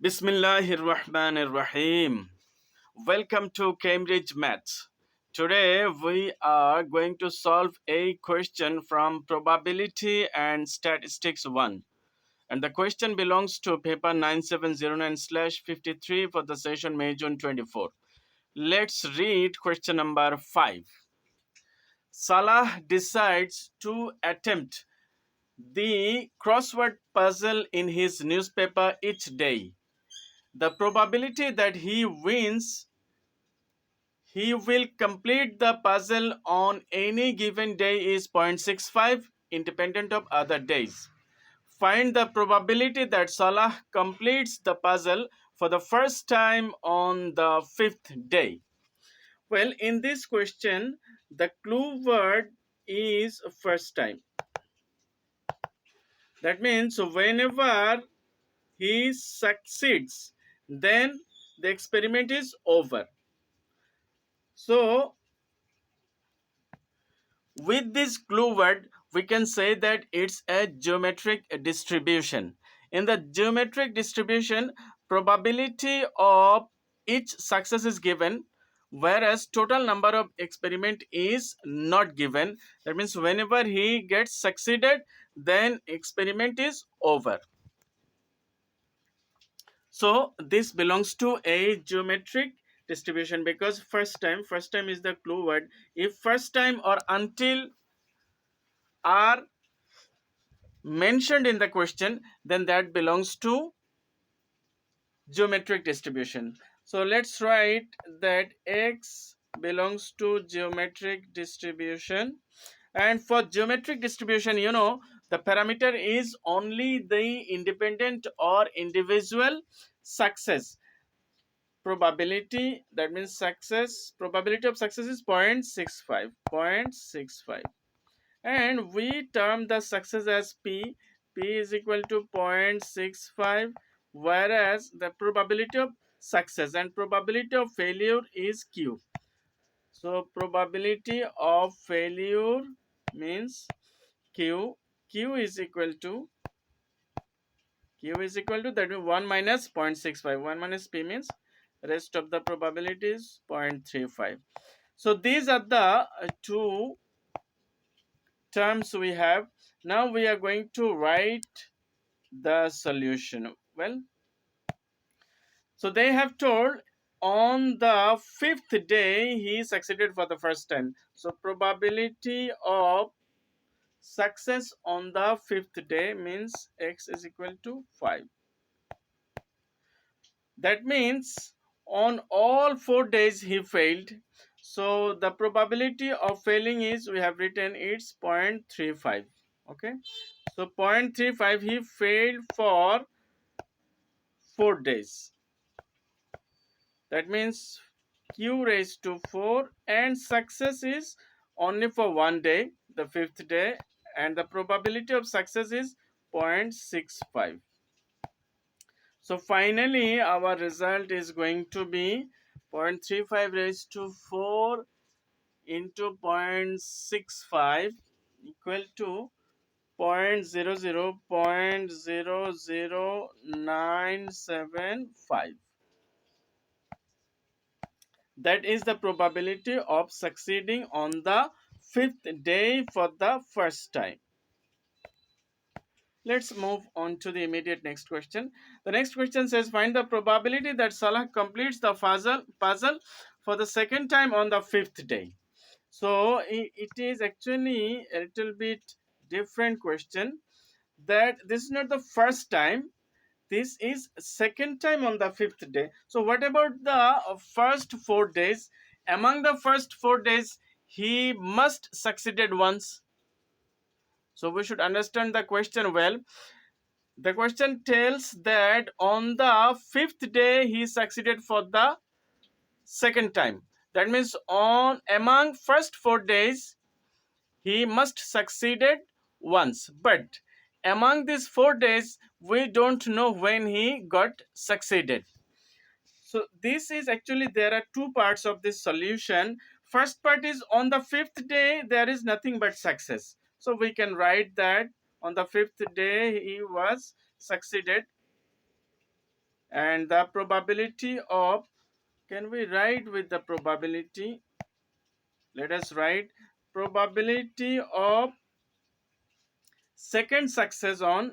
Bismillahirrahmanirrahim. Welcome to Cambridge Maths. Today we are going to solve a question from Probability and Statistics 1. And the question belongs to paper 9709/53 for the session May June 24. Let's read question number 5. Salah decides to attempt the crossword puzzle in his newspaper each day. The probability that he will complete the puzzle on any given day is 0.65 independent of other days. Find the probability that Salah completes the puzzle for the first time on the fifth day. Well, in this question, the clue word is first time. That means whenever he succeeds, then the experiment is over. So, with this clue word, we can say that it's a geometric distribution. In the geometric distribution, probability of each success is given, whereas total number of experiment is not given. That means whenever he gets succeeded, then experiment is over. So this belongs to a geometric distribution because first time is the clue word. If first time or until are mentioned in the question, then that belongs to geometric distribution. So let's write that x belongs to geometric distribution. And for geometric distribution, the parameter is only the independent or individual success probability. That means probability of success is 0.65. And we term the success as p is equal to 0.65, whereas the probability of success and probability of failure is q. So probability of failure means q is equal to that means 1 minus 0.65. 1 minus p means rest of the probability is 0.35. So these are the two terms we have. Now we are going to write the solution. Well, so they have told on the fifth day he succeeded for the first time. So probability of success on the fifth day means x is equal to 5. That means on all 4 days he failed. So the probability of failing is, we have written, it's 0.35. Okay, so 0.35 he failed for 4 days. That means q raised to 4, and success is only for 1 day, the fifth day, and the probability of success is 0.65. So finally our result is going to be 0.35 raised to 4 into 0.65 equal to 0.00975. That is the probability of succeeding on the fifth day for the first time. Let's move on to the immediate next question. The next question says, find the probability that Salah completes the puzzle for the second time on the fifth day. So it is actually a little bit different question, that this is not the first time, this is second time on the fifth day. So what about the first 4 days? Among the first 4 days, he must succeeded once. So we should understand the question well. The question tells that on the fifth day he succeeded for the second time. That means on among first 4 days he must succeeded once, but among these 4 days we don't know when he got succeeded. So this is actually, there are two parts of this solution. First part is on the fifth day there is nothing but success, so we can write that on the fifth day he was succeeded. and the probability of, can we write with the probability? Let us write probability of second success on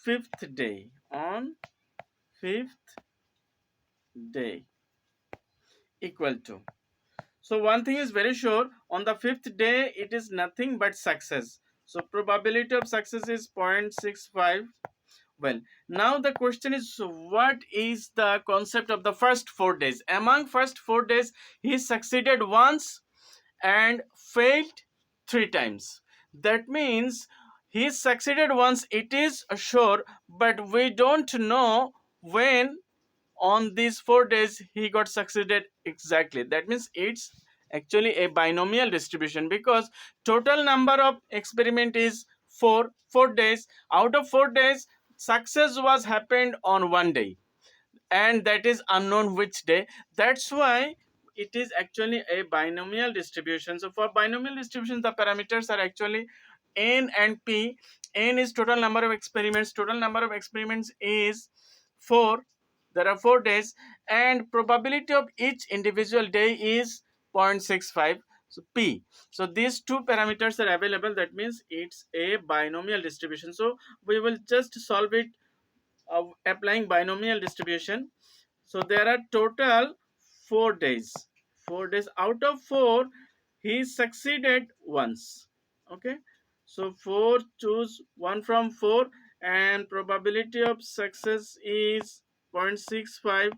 fifth day, on fifth day, equal to. So one thing is very sure, on the fifth day it is nothing but success. So probability of success is 0.65. Well, now the question is, what is the concept of the first 4 days? Among first 4 days, he succeeded once and failed 3 times. That means he succeeded once, it is sure, but we don't know when on these 4 days he got succeeded exactly. That means it's actually a binomial distribution, because total number of experiment is 4 days. Out of 4 days, success was happened on one day, and that is unknown which day. That's why it is actually a binomial distribution. So for binomial distribution, the parameters are actually n and p. N is total number of experiments. Total number of experiments is 4. There are 4 days, and probability of each individual day is 0.65. So p. So these two parameters are available. That means it's a binomial distribution. So we will just solve it of applying binomial distribution. So there are total 4 days. 4 days. Out of 4, he succeeded once. Okay. So 4, choose one from 4, and probability of success is 0.65,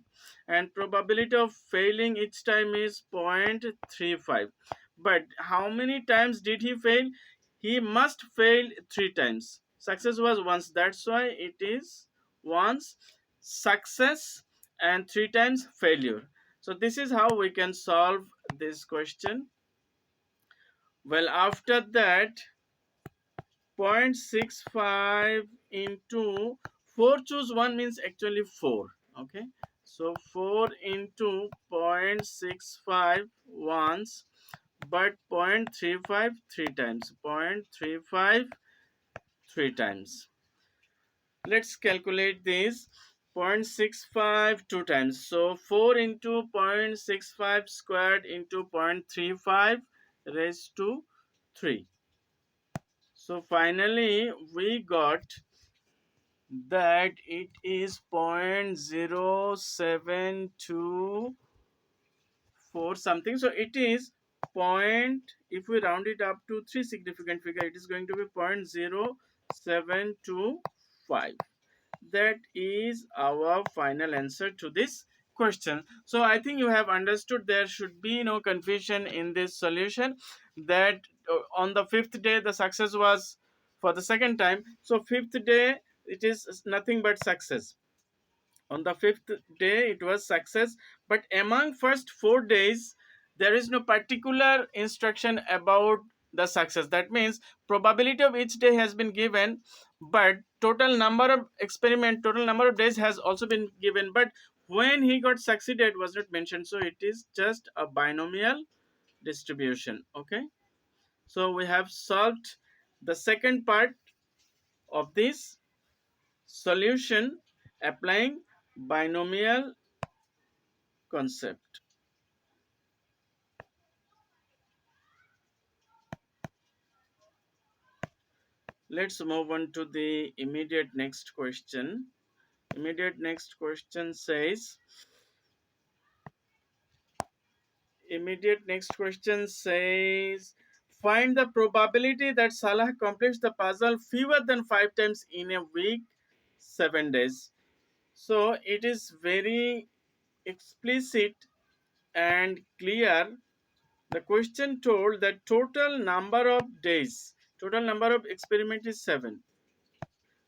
and probability of failing each time is 0.35. But how many times did he fail? He must fail 3 times. Success was once. That's why it is once success and 3 times failure. So this is how we can solve this question. Well, after that, 0.65 into 4, choose one means actually 4. Okay, so 4 into 0.65 once, but 0.35 3 times. 0.35 3 times. Let's calculate this. 0.65 2 times. So 4 into 0.65 squared into 0.35 raised to 3. So finally we got that it is 0.0724 something. So it is point, if we round it up to 3 significant figure, it is going to be 0.0725. That is our final answer to this question. So I think you have understood, there should be no confusion in this solution, that on the fifth day the success was for the second time. So fifth day it is nothing but success. On the fifth day it was success, but among first 4 days there is no particular instruction about the success. That means probability of each day has been given, but total number of experiment, total number of days has also been given, but when he got succeeded was not mentioned. So it is just a binomial distribution. Okay, so we have solved the second part of this solution applying binomial concept. Let's move on to the immediate next question. Immediate next question says, find the probability that Salah completes the puzzle fewer than 5 times in a week, 7 days. So it is very explicit and clear. The question told that total number of days, total number of experiment is 7.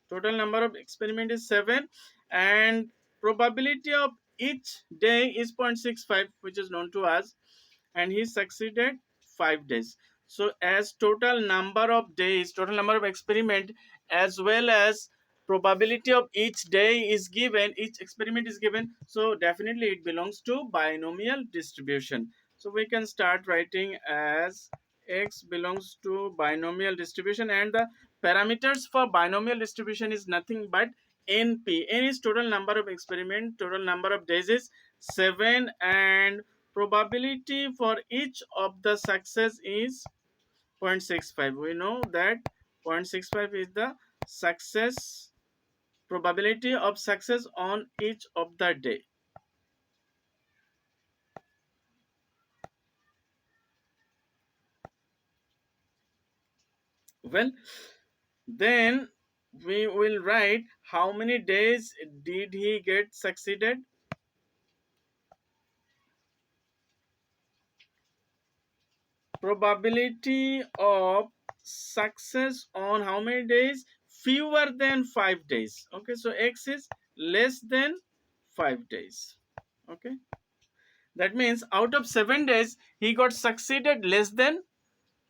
Total number of experiment is 7, and probability of each day is 0.65, which is known to us, and he succeeded 5 days. So as total number of days, total number of experiment, as well as probability of each day is given, each experiment is given, so definitely it belongs to binomial distribution. So we can start writing as x belongs to binomial distribution, and the parameters for binomial distribution is nothing but np. N is total number of experiment, total number of days is 7, and probability for each of the success is 0.65. We know that 0.65 is the success probability of success on each of the day. Well, then we will write how many days did he get succeeded. Probability of success on how many days? Fewer than 5 days. Okay, so x is less than 5 days. Okay, that means out of 7 days he got succeeded less than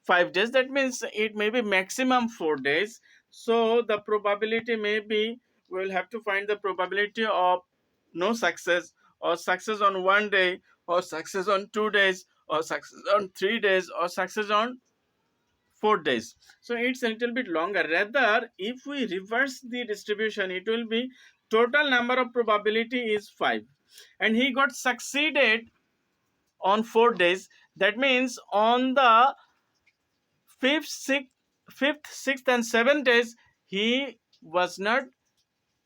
5 days. That means it may be maximum 4 days. So the probability may be, we'll have to find the probability of no success, or success on 1 day, or success on 2 days, or success on 3 days, or success on 4 days. So it's a little bit longer. Rather, if we reverse the distribution, it will be total number of probability is 5, and he got succeeded on 4 days. That means on the fifth, sixth, and seventh days he was not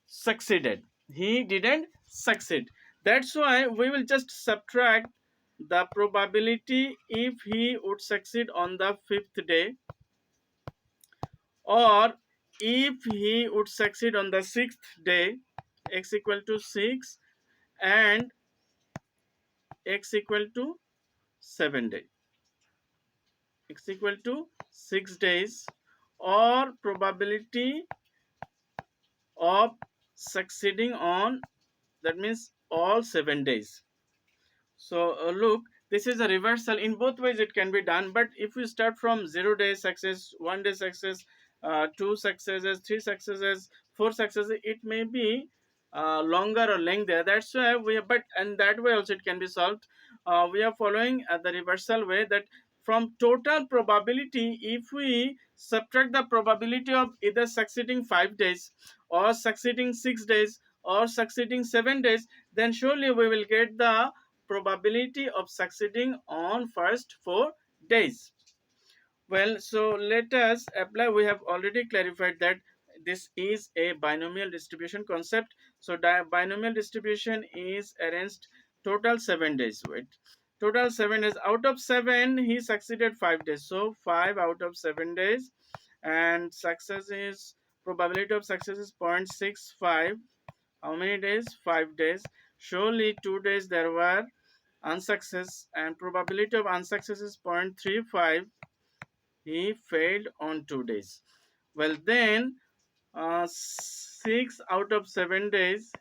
succeeded. He didn't succeed. That's why we will just subtract the probability if he would succeed on the 5th day, or if he would succeed on the 6th day. X equal to 6 and x equal to 7 days. X equal to 6 days, or probability of succeeding on, that means all 7 days. So look, this is a reversal. In both ways it can be done, but if we start from 0 day success, 1 day success, 2 successes, 3 successes, 4 successes, it may be longer or lengthier. That's why we have, but and that way also it can be solved. We are following the reversal way, that from total probability, if we subtract the probability of either succeeding 5 days, or succeeding 6 days, or succeeding 7 days, then surely we will get the probability of succeeding on first 4 days. Well, so let us apply. We have already clarified that this is a binomial distribution concept. So binomial distribution is arranged total 7 days. Wait, total 7 days. Out of 7 he succeeded 5 days, so 5 out of 7 days, and success is, probability of success is 0.65. How many days? 5 days. Surely 2 days there were unsuccess, and probability of unsuccess is 0.35. He failed on 2 days. Well, then 6 out of 7 days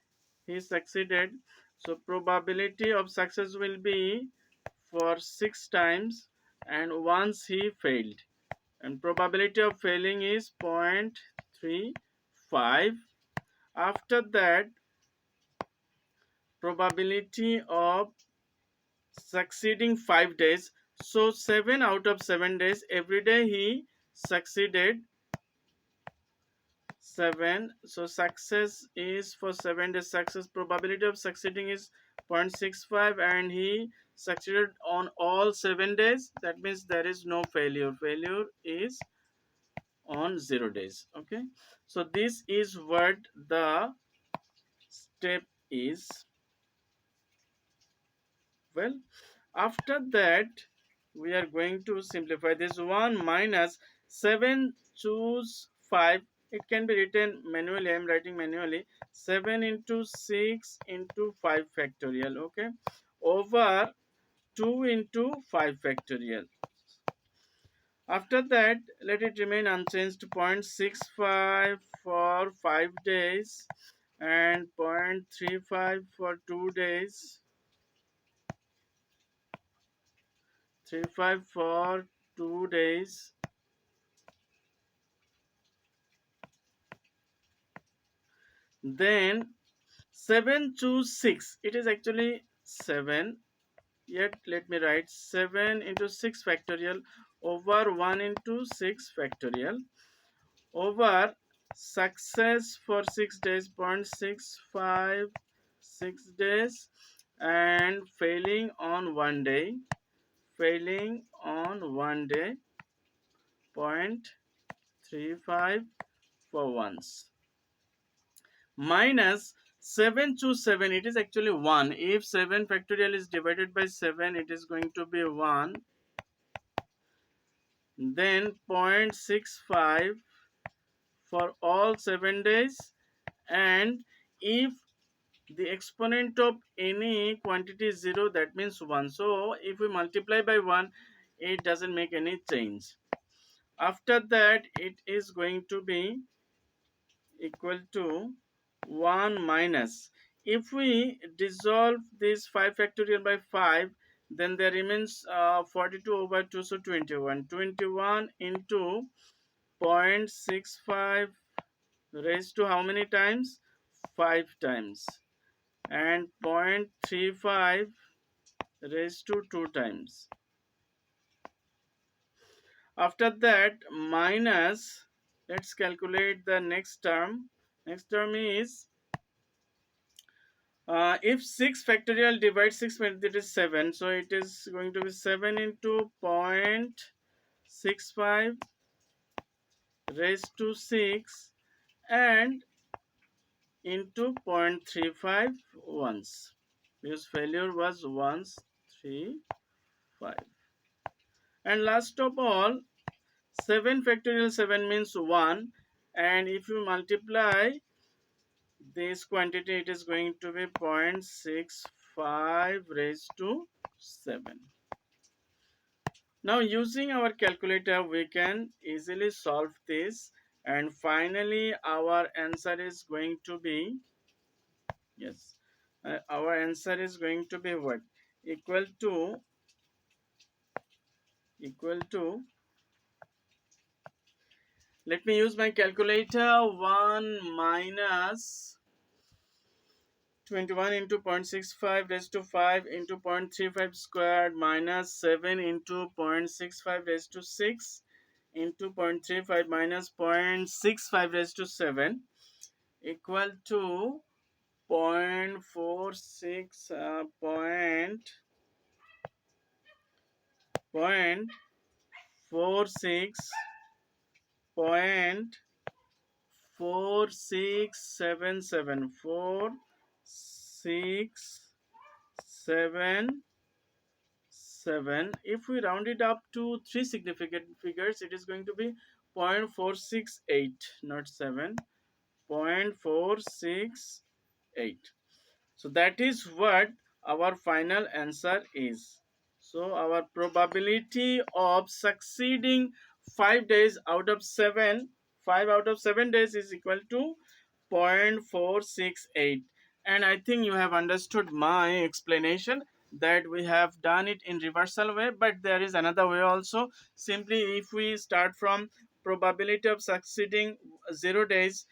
he succeeded. So probability of success will be for 6 times, and once he failed, and probability of failing is 0.35. After that, probability of succeeding 5 days. So 7 out of 7 days, every day he succeeded 7. So success is for 7 days, success probability of succeeding is 0.65, and he succeeded on all 7 days. That means there is no failure. Failure is on 0 days. Okay, so this is what the step is. Well, after that we are going to simplify this. 1 minus 7 choose 5. It can be written manually. I am writing manually. 7 into 6 into 5 factorial. Okay, over 2 into 5 factorial. After that, let it remain unchanged. 0.65 for 5 days and 0.35 for 2 days. 35 for 2 days. Then 7 choose 6. It is actually 7. Yet let me write 7 into 6 factorial over 1 into 6 factorial over success for 6 days 0.65 6 days and failing on 1 day 0.35 for once minus 7 to 7, it is actually 1. If 7 factorial is divided by 7, it is going to be 1. Then 0.65 for all 7 days, and if the exponent of any quantity is 0, that means 1. So if we multiply by 1, it doesn't make any change. After that, it is going to be equal to 1 minus. If we dissolve this 5 factorial by 5, then there remains 42 over 2, so 21. 21 into 0.65 raised to how many times? 5 times. And 0.35 raised to 2 times. After that, minus, let's calculate the next term. Next term is if 6 factorial divides 6, that is 7. So it is going to be 7 into 0.65 raised to 6 and into 0.35 once, because failure was once 3 5. And last of all, 7 factorial 7 means 1, and if you multiply this quantity, it is going to be 0.65 raised to 7. Now using our calculator, we can easily solve this, and finally our answer is going to be, yes, our answer is going to be what? Equal to, let me use my calculator, 1 minus 21 into 0.65 raised to 5 into 0.35 squared minus 7 into 0.65 raised to 6 into 0.35 minus 0.65 raised to 7 equal to 0.46 point 4677 4677. If we round it up to three significant figures, it is going to be 0.468, not 7, 0.468. So that is what our final answer is. So our probability of succeeding 5 days out of 7, 5 out of 7 days is equal to 0.468. And I think you have understood my explanation that we have done it in reversal way, but there is another way also. Simply if we start from probability of succeeding 0 days,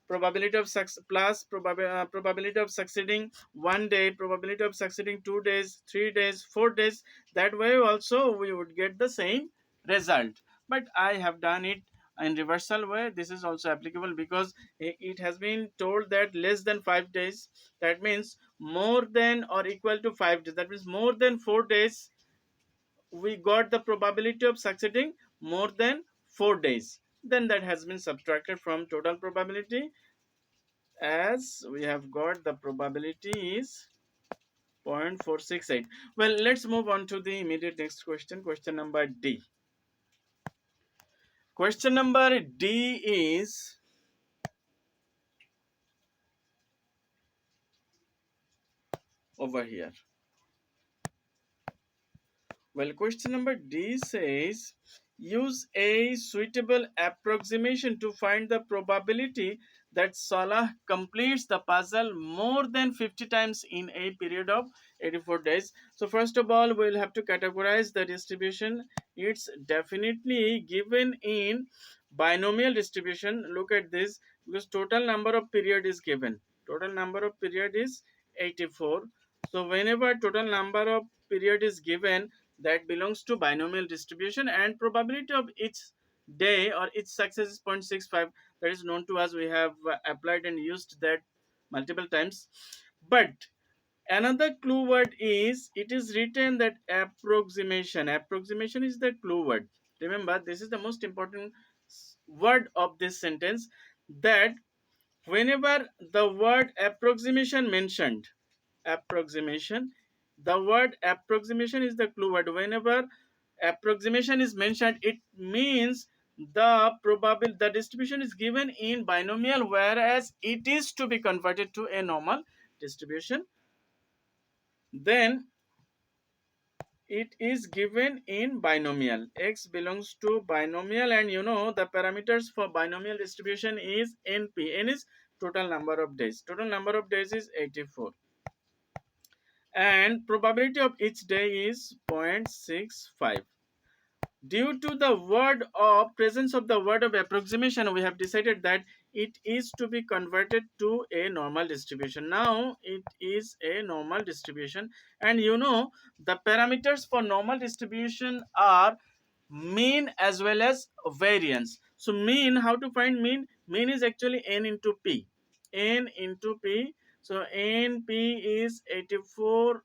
probability of success plus probability of succeeding 1 day, probability of succeeding 2 days, 3 days, 4 days, that way also we would get the same result. But I have done it in reversal way. This is also applicable because it has been told that less than 5 days, that means more than or equal to 5 days, that means more than 4 days, we got the probability of succeeding more than 4 days, then that has been subtracted from total probability, as we have got the probability is 0.468. Well, let's move on to the immediate next question. Question number D. Question number D is over here. Well, question number D says, use a suitable approximation to find the probability that Salah completes the puzzle more than 50 times in a period of 84 days. So first of all, we'll have to categorize the distribution. It's definitely given in binomial distribution. Look at this, because total number of period is given. Total number of period is 84. So whenever total number of period is given, that belongs to binomial distribution, and probability of each day or each success is 0.65. That is known to us. We have applied and used that multiple times. But another clue word is, it is written that approximation. Approximation is the clue word. Remember, this is the most important word of this sentence, that whenever the word approximation mentioned, approximation, the word approximation is the clue word. Whenever approximation is mentioned, it means the distribution is given in binomial, whereas it is to be converted to a normal distribution. Then it is given in binomial. X belongs to binomial, and you know the parameters for binomial distribution is NP. N is total number of days. Total number of days is 84. And probability of each day is 0.65. Due to the word of presence of the word of approximation, we have decided that it is to be converted to a normal distribution. Now it is a normal distribution, and you know the parameters for normal distribution are mean as well as variance. So mean, how to find mean? Mean is actually n into p. N into p. So np is 84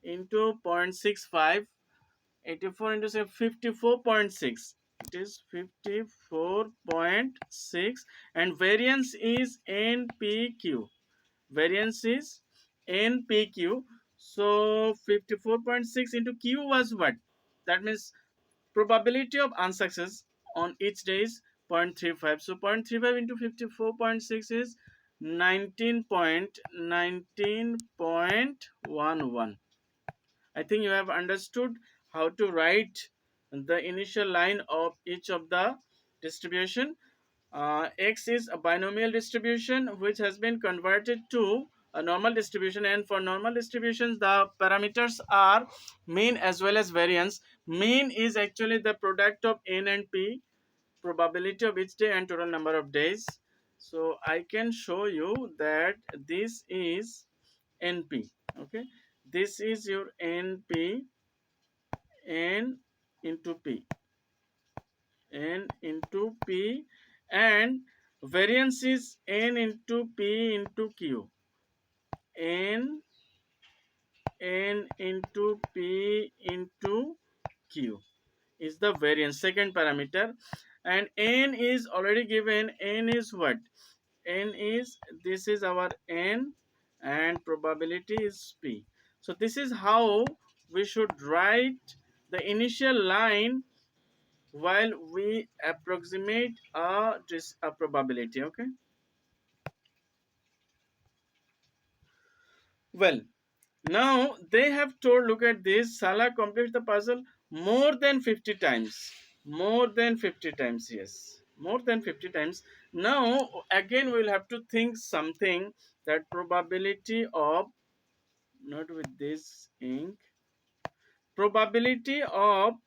into 0.65. 84 into say 54.6. It is 54.6, and variance is npq. Variance is npq. So 54.6 into q was what? That means probability of unsuccess on each day is 0.35. So 0.35 into 54.6 is 19.11. I think you have understood how to write the initial line of each of the distribution. X is a binomial distribution which has been converted to a normal distribution, and for normal distributions the parameters are mean as well as variance. Mean is actually the product of n and p, probability of each day and total number of days. So I can show you that this is np. Okay, this is your np, n into p, n into p, and variance is n into p into q. n into p into q is the variance, second parameter. And n is already given. N is what? N is, this is our n, and probability is p. So this is how we should write the initial line while we approximate a probability. Okay, well, now they have told, look at this, Salah completes the puzzle more than 50 times. More than 50 times, yes, more than 50 times. Now again we will have to think something, that probability of, not with this ink, probability of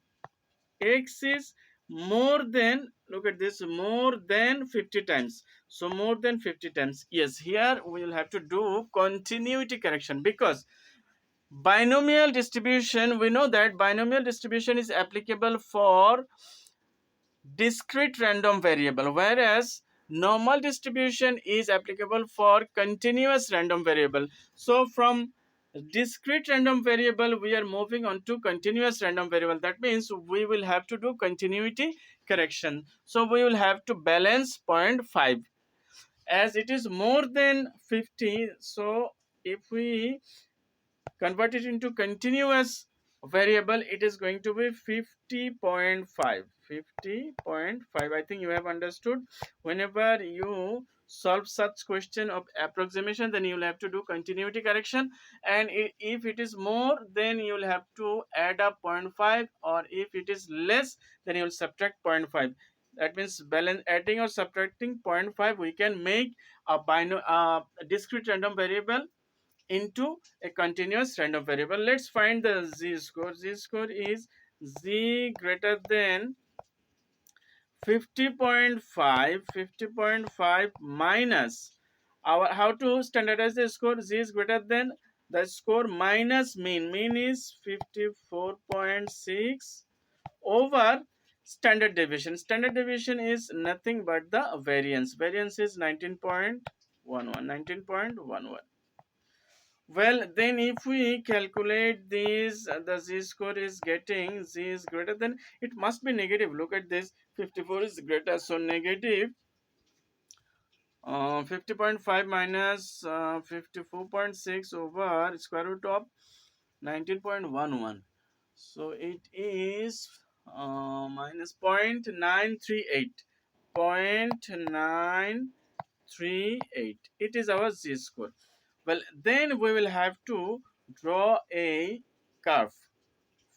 x is more than, look at this, more than 50 times. So more than 50 times, yes, here we will have to do continuity correction, because binomial distribution, we know that binomial distribution is applicable for discrete random variable, whereas normal distribution is applicable for continuous random variable. So from discrete random variable we are moving on to continuous random variable. That means we will have to do continuity correction. So we will have to balance zero point 0.5, as it is more than 50. So if we convert it into continuous variable, it is going to be 50.5. 50.5. I think you have understood. Whenever you solve such question of approximation, then you will have to do continuity correction, and if it is more, then you will have to add up zero point 0.5, or if it is less, then you will subtract zero point 0.5. That means balance, adding or subtracting zero point 0.5, we can make a discrete random variable into a continuous random variable. Let's find the z-score. Z-score is z greater than 50.5. 50.5 minus our, how to standardize the score? Z is greater than the score minus mean. Mean is 54.6 over standard deviation. Standard deviation is nothing but the variance. Variance is 19.11. 19.11. Well, then if we calculate this, the z-score is getting, z is greater than, it must be negative. Look at this, 54 is greater, so negative 50.5 minus 54.6 over square root of 19.11. So it is minus 0.938. 0.938. It is our z-score. Well, then we will have to draw a curve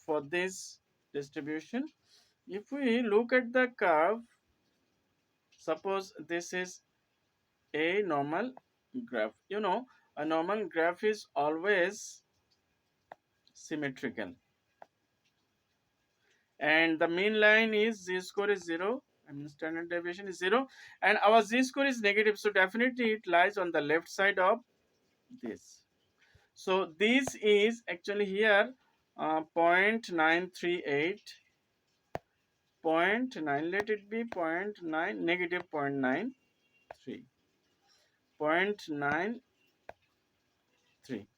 for this distribution. If we look at the curve, suppose this is a normal graph. You know, a normal graph is always symmetrical, and the mean line is z-score is 0, and standard deviation is 0, and our z-score is negative, so definitely it lies on the left side of this. So this is actually here 0.938, 0.9, let it be 0.9, negative 0.93, 0.93.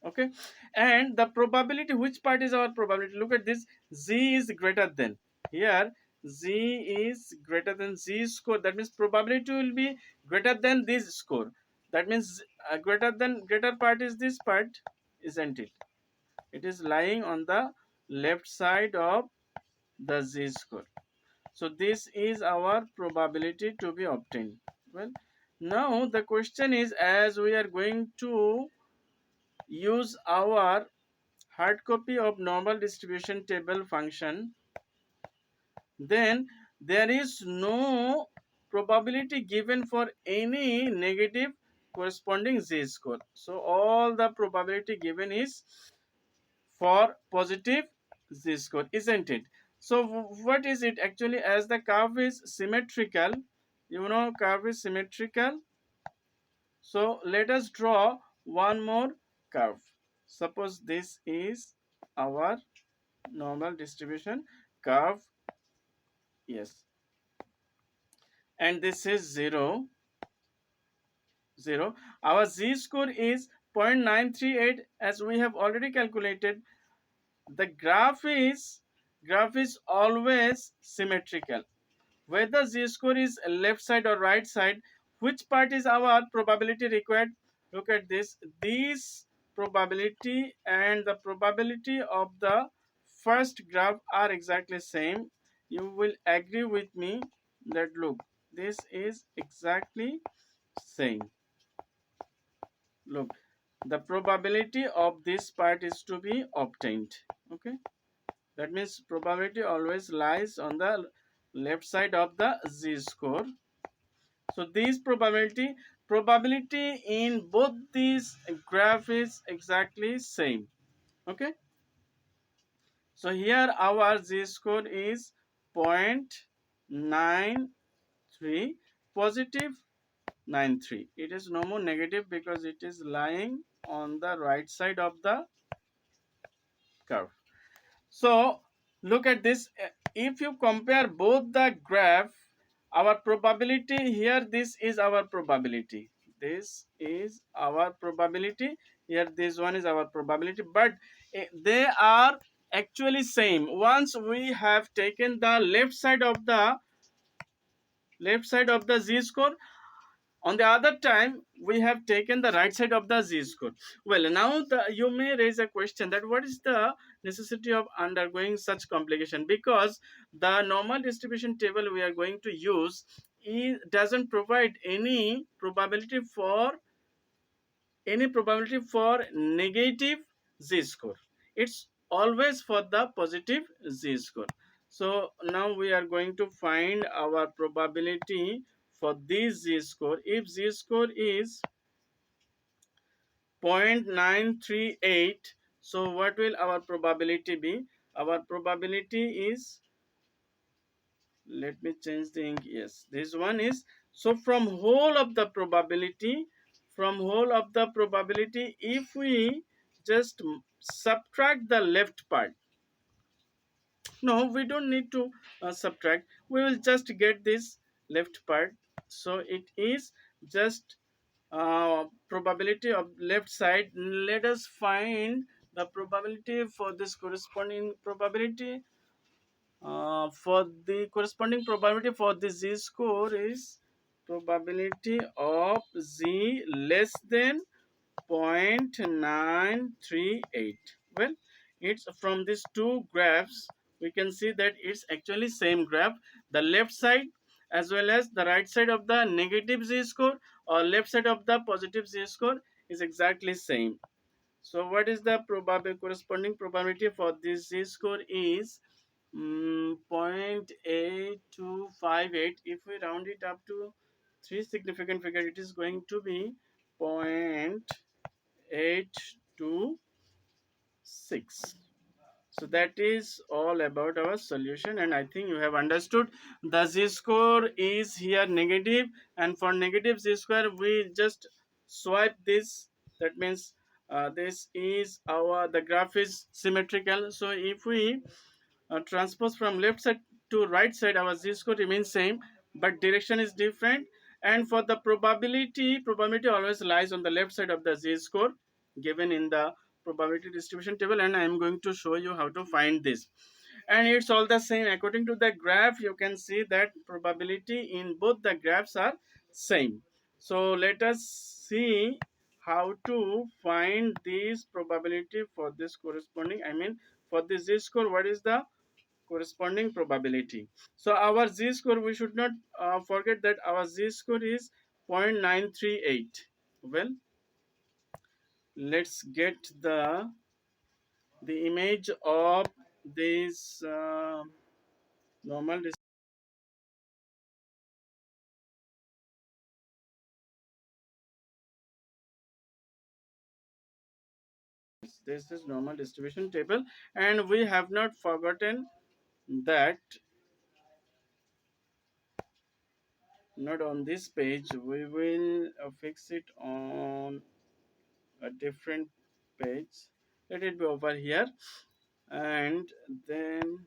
Okay, and the probability, which part is our probability? Look at this, z is greater than, here z is greater than z score, that means probability will be greater than this score. That means greater part is this part, isn't it? It is lying on the left side of the z-score. So this is our probability to be obtained. Well, now the question is, as we are going to use our hard copy of normal distribution table function, then there is no probability given for any negative corresponding z-score. So all the probability given is for positive z-score, isn't it? So what is it actually? As the curve is symmetrical, you know, curve is symmetrical, so let us draw one more curve. Suppose this is our normal distribution curve, yes, and this is 0, 0. Our z-score is 0.938, as we have already calculated. The graph is always symmetrical, whether z-score is left side or right side. Which part is our probability required? Look at this probability and the probability of the first graph are exactly same. You will agree with me that, look, this is exactly same. Look, the probability of this part is to be obtained. Okay, that means probability always lies on the left side of the z-score. So this probability in both these graph is exactly same. Okay, so here our z-score is 0.93, positive 93. It is no more negative because it is lying on the right side of the curve. So look at this. If you compare both the graph, our probability here, this is our probability. This is our probability. Here, this one is our probability, but they are actually same. Once we have taken the left side of the z-score, on the other time we have taken the right side of the z-score. Well, now you may raise a question that what is the necessity of undergoing such complication, because the normal distribution table we are going to use doesn't provide any probability for negative z-score. It's always for the positive z-score. So now we are going to find our probability for this z-score. If z-score is 0.938, so what will our probability be? Our probability is, let me change the ink, yes, this one is, so from whole of the probability, if we just subtract the left part. No, we don't need to subtract. We will just get this left part. So it is just probability of left side. Let us find the probability for this corresponding probability. For the corresponding probability for the z score is probability of z less than 0.938. Well, it's from these two graphs we can see that it's actually same graph. The left side as well as the right side of the negative z score or left side of the positive z score is exactly same. So what is the probability corresponding probability for this z score is 0.8258. If we round it up to three significant figure, it is going to be 0.826. So that is all about our solution, and I think you have understood. The z score is here negative, and for negative z square we just swipe this. That means this is our, the graph is symmetrical. So if we transpose from left side to right side, our z score remains same, but direction is different. And for the probability always lies on the left side of the z score given in the probability distribution table, and I am going to show you how to find this. And it's all the same according to the graph. You can see that probability in both the graphs are same. So let us see how to find this probability for this corresponding, I mean for this z score, what is the corresponding probability. So our z score, we should not forget that our z score is 0.938. Well, let's get the image of this normal this is normal distribution table, and we have not forgotten that not on this page, we will fix it on a different page. Let it be over here, and then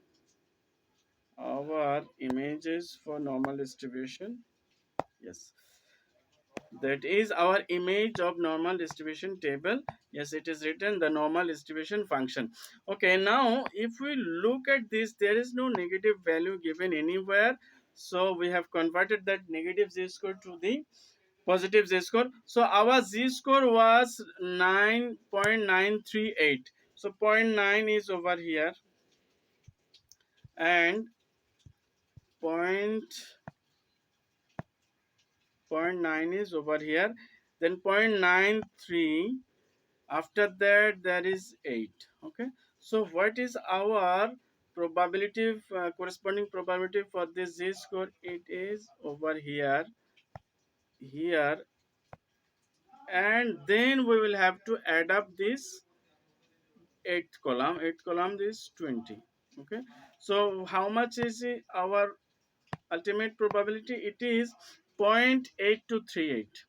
our images for normal distribution. Yes, that is our image of normal distribution table. Yes, it is written the normal distribution function. Okay, now if we look at this, there is no negative value given anywhere. So we have converted that negative z score to the positive z score. So our z score was 9.938. So zero point 0.9 is over here, and point point 0.9 is over here, then 0.93, after that there is 8. Okay, so what is our probability corresponding probability for this z score? It is over here, and then we will have to add up this eighth column is 20. Okay, so how much is it, our ultimate probability? It is 0.8238.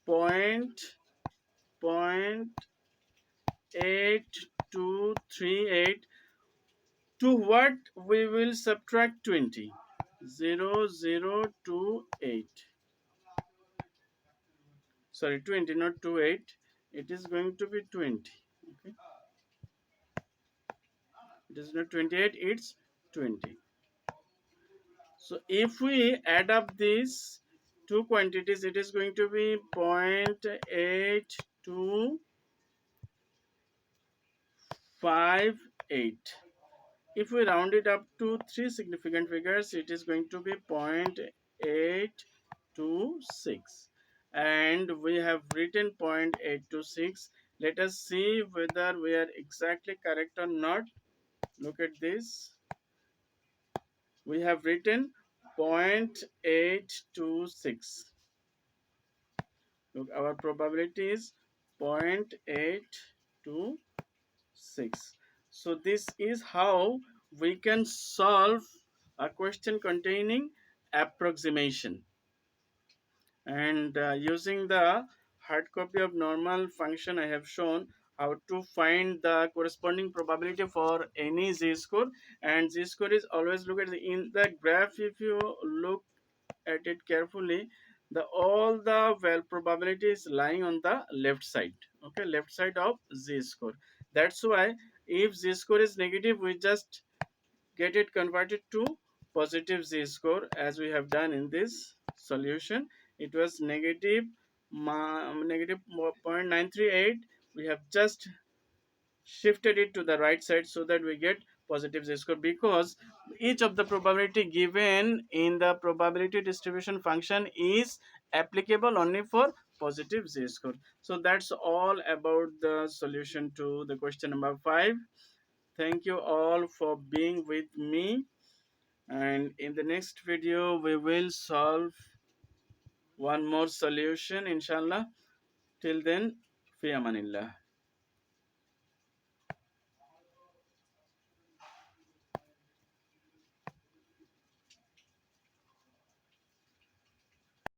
point point 8238. To what we will subtract 20? 0028. Sorry, 20, not 28. It is going to be 20. Okay, it is not 28, it's 20. So if we add up these two quantities, it is going to be 0.8258. If we round it up to three significant figures, it is going to be 0.826, and we have written 0.826. Let us see whether we are exactly correct or not. Look at this. We have written 0.826. Look, our probability is 0.826. So this is how we can solve a question containing approximation, and using the hard copy of normal function, I have shown how to find the corresponding probability for any z-score. And z-score is always look at in the graph. If you look at it carefully, the all the well probability is lying on the left side, okay, left side of z-score. That's why if z-score is negative, we just get it converted to positive z-score, as we have done in this solution. It was negative negative 0.938. We have just shifted it to the right side so that we get positive z-score, because each of the probability given in the probability distribution function is applicable only for positive z-score. So that's all about the solution to the question number 5. Thank you all for being with me, and in the next video we will solve one more solution inshallah. Till then, fi amanillah.